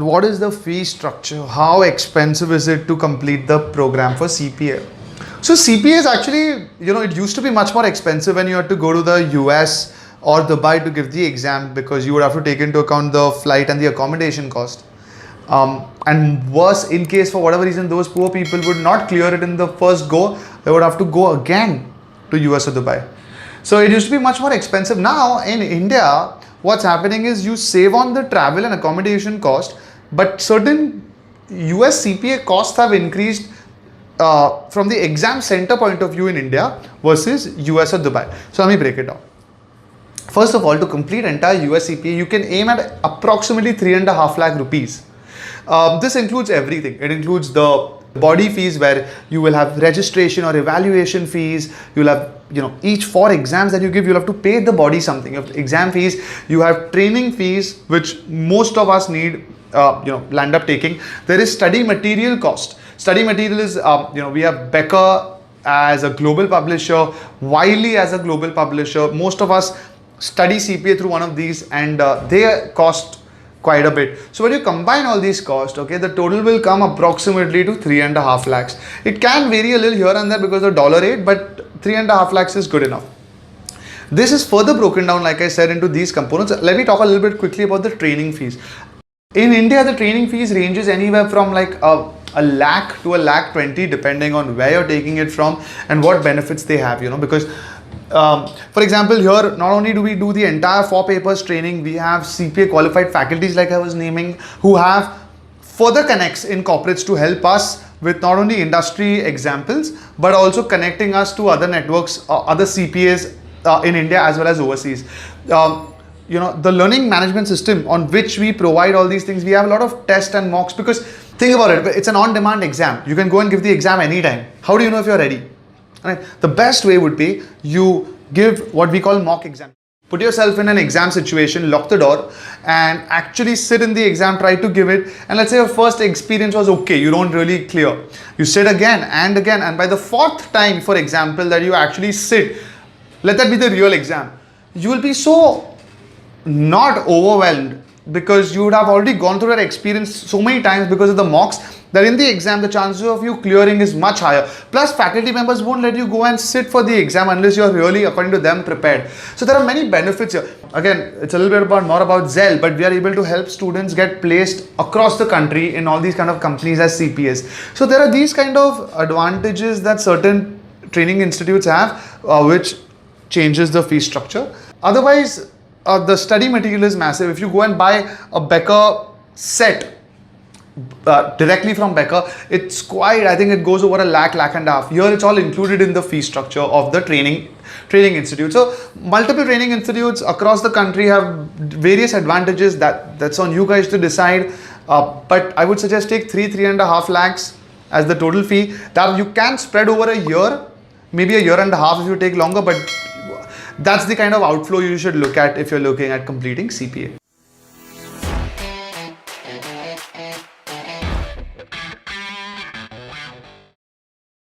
What is the fee structure? How expensive is it to complete the program for CPA? So CPA is actually, it used to be much more expensive when you had to go to the US or Dubai to give the exam, because you would have to take into account the flight and the accommodation cost. And worse, in case for whatever reason those poor people would not clear it in the first go, they would have to go again to US or Dubai. So it used to be much more expensive. Now in India, what's happening is you save on the travel and accommodation cost, but certain US CPA costs have increased from the exam center point of view in India versus US or Dubai. So let me break it down. First of all, to complete entire US CPA, you can aim at approximately 3.5 lakh rupees. This includes everything. It includes the body fees, where you will have registration or evaluation fees. You'll have, each 4 exams that you give, you'll have to pay the body something. You have exam fees, you have training fees, which most of us need, land up taking. There is study material cost. Study material is, we have Becker as a global publisher, Wiley as a global publisher. Most of us study CPA through one of these, and they cost quite a bit. So when you combine all these costs, the total will come approximately to 3.5 lakhs. It can vary a little here and there because of dollar rate, but 3.5 lakhs is good enough. This is further broken down, like I said, into these components. Let me talk a little bit quickly about the training fees. In India, the training fees ranges anywhere from like a lakh to a lakh 20, depending on where you're taking it from and what benefits they have, because for example, here not only do we do the entire 4 papers training, we have CPA qualified faculties, like I was naming, who have further connects in corporates to help us with not only industry examples, but also connecting us to other networks, other CPAs in India as well as overseas. The learning management system on which we provide all these things, we have a lot of tests and mocks, because think about it, it's an on-demand exam. You can go and give the exam anytime. How do you know if you're ready? Right. The best way would be you give what we call mock exam. Put yourself in an exam situation, lock the door, and actually sit in the exam, try to give it. And let's say your first experience was okay, you don't really clear. You sit again and again, and by the 4th time, for example, that you actually sit, let that be the real exam, you will be so not overwhelmed, because you would have already gone through that experience so many times because of the mocks, that in the exam the chances of you clearing is much higher. Plus, faculty members won't let you go and sit for the exam unless you're really, according to them, prepared. So there are many benefits here. Again, it's a little bit more about Zell, but we are able to help students get placed across the country in all these kind of companies as CPAs. So there are these kind of advantages that certain training institutes have, which changes the fee structure. Otherwise, the study material is massive. If you go and buy a Becker set directly from Becker, it's quite, I think it goes over a lakh and a half. Here it's all included in the fee structure of the training institute. So multiple training institutes across the country have various advantages. That's on you guys to decide. But I would suggest take 3.5 lakhs as the total fee. That you can spread over a year, maybe a year and a half if you take longer, but that's the kind of outflow you should look at if you're looking at completing CPA.